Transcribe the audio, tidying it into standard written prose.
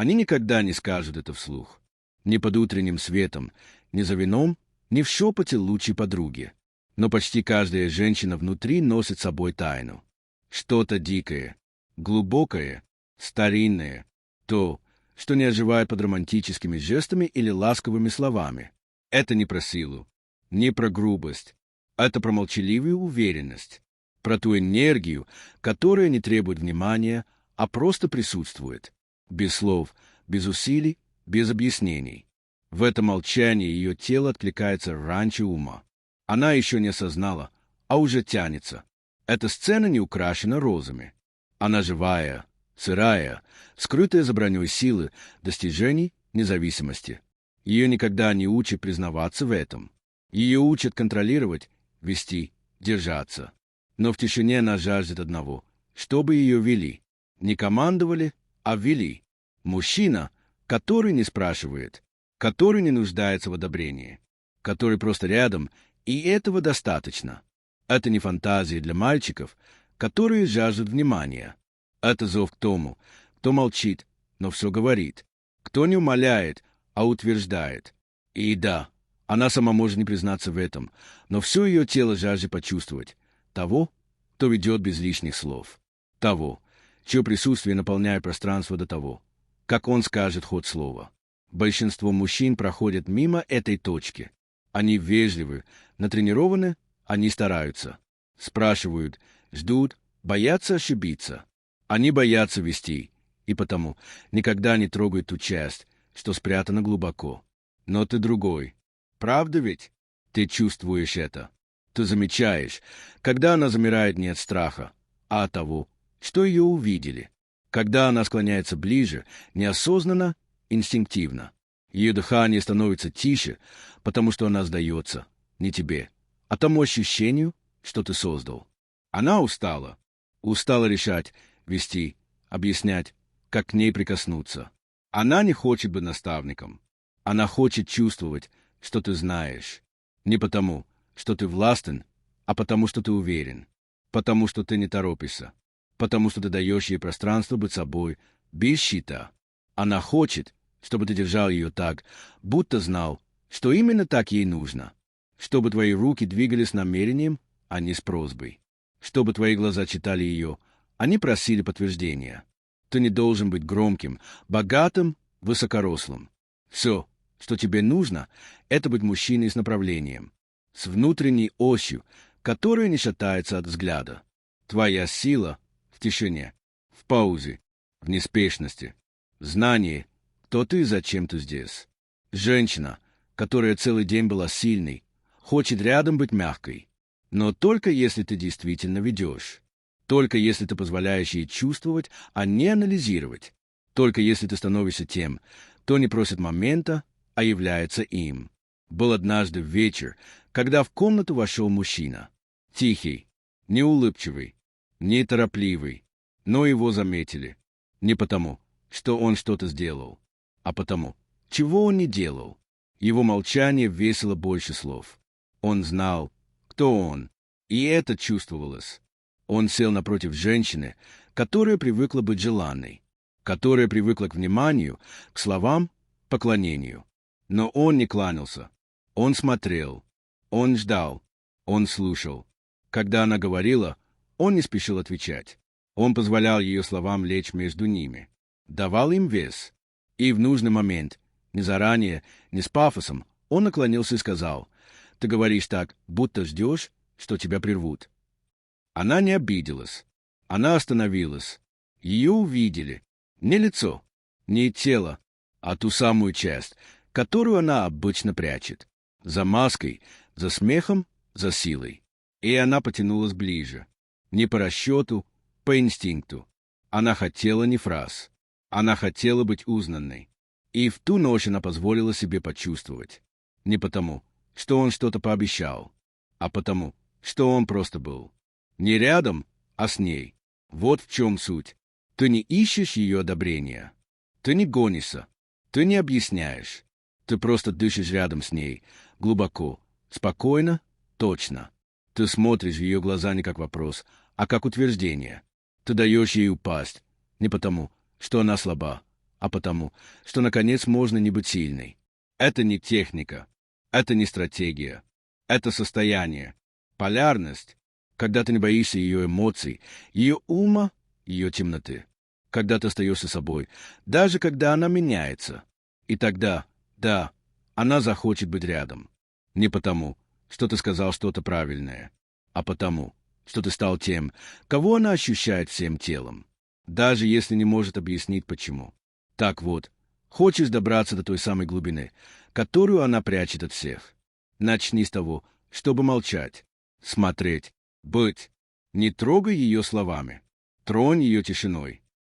Они никогда не скажут это вслух. Ни под утренним светом, ни за вином, ни в шепоте лучшей подруги. Но почти каждая женщина внутри носит с собой тайну. Что-то дикое, глубокое, старинное, то, что не оживает под романтическими жестами или ласковыми словами. Это не про силу, не про грубость. Это про молчаливую уверенность, про ту энергию, которая не требует внимания, а просто присутствует. Без слов, без усилий, без объяснений. В этом молчании ее тело откликается раньше ума. Она еще не осознала, а уже тянется. Эта сцена не украшена розами. Она живая, сырая, скрытая за броней силы, достижений, независимости. Ее никогда не учат признаваться в этом. Ее учат контролировать, вести, держаться. Но в тишине она жаждет одного, чтобы ее вели. Не командовали, а вели. Мужчина, который не спрашивает, который не нуждается в одобрении, который просто рядом, и этого достаточно. Это не фантазии для мальчиков, которые жаждут внимания. Это зов к тому, кто молчит, но все говорит, кто не умаляет, а утверждает. И да, она сама может не признаться в этом, но все ее тело жаждет почувствовать того, кто ведет без лишних слов, того, чье присутствие наполняет пространство до того, как он скажет ход слова. Большинство мужчин проходят мимо этой точки. Они вежливы, натренированы, они стараются. Спрашивают, ждут, боятся ошибиться. Они боятся вести, и потому никогда не трогают ту часть, что спрятана глубоко. Но ты другой. Правда ведь? Ты чувствуешь это. Ты замечаешь, когда она замирает не от страха, а от того, что ее увидели. Когда она склоняется ближе, неосознанно, инстинктивно. Ее дыхание становится тише, потому что она сдается не тебе, а тому ощущению, что ты создал. Она устала. Устала решать, вести, объяснять, как к ней прикоснуться. Она не хочет быть наставником. Она хочет чувствовать, что ты знаешь. Не потому, что ты властен, а потому, что ты уверен. Потому, что ты не торопишься. Потому, что ты даешь ей пространство быть собой, без щита. Она хочет, чтобы ты держал ее так, будто знал, что именно так ей нужно. Чтобы твои руки двигались с намерением, а не с просьбой. Чтобы твои глаза читали ее, а не просили подтверждения. Ты не должен быть громким, богатым, высокорослым. Все, что тебе нужно, это быть мужчиной с направлением, с внутренней осью, которая не шатается от взгляда. Твоя сила в тишине, в паузе, в неспешности, в знании, кто ты и зачем ты здесь. Женщина, которая целый день была сильной, хочет рядом быть мягкой, но только если ты действительно ведешь. Только если ты позволяешь ей чувствовать, а не анализировать. Только если ты становишься тем, кто не просит момента, а является им. Был однажды вечер, когда в комнату вошел мужчина. Тихий, неулыбчивый, неторопливый, но его заметили. Не потому, что он что-то сделал, а потому, чего он не делал. Его молчание весило больше слов. Он знал, кто он, и это чувствовалось. Он сел напротив женщины, которая привыкла быть желанной, которая привыкла к вниманию, к словам, поклонению. Но он не кланялся. Он смотрел. Он ждал. Он слушал. Когда она говорила, он не спешил отвечать. Он позволял ее словам лечь между ними. Давал им вес. И в нужный момент, не заранее, не с пафосом, он наклонился и сказал: «Ты говоришь так, будто ждешь, что тебя прервут». Она не обиделась. Она остановилась. Ее увидели. Не лицо, не тело, а ту самую часть, которую она обычно прячет. За маской, за смехом, за силой. И она потянулась ближе. Не по расчету, по инстинкту. Она хотела не фраз. Она хотела быть узнанной. И в ту ночь она позволила себе почувствовать. Не потому, что он что-то пообещал, а потому, что он просто был. Не рядом, а с ней. Вот в чем суть. Ты не ищешь ее одобрения. Ты не гонишься. Ты не объясняешь. Ты просто дышишь рядом с ней. Глубоко, спокойно, точно. Ты смотришь в ее глаза не как вопрос, а как утверждение. Ты даешь ей упасть. Не потому, что она слаба, а потому, что, наконец, можно не быть сильной. Это не техника, это не стратегия, это состояние, полярность, когда ты не боишься ее эмоций, ее ума, ее темноты, когда ты остаешься собой, даже когда она меняется. И тогда, да, она захочет быть рядом. Не потому, что ты сказал что-то правильное, а потому, что ты стал тем, кого она ощущает всем телом, даже если не может объяснить почему. Так вот, хочешь добраться до той самой глубины, которую она прячет от всех? Начни с того, чтобы молчать, смотреть, быть. Не трогай ее словами, тронь ее тишиной.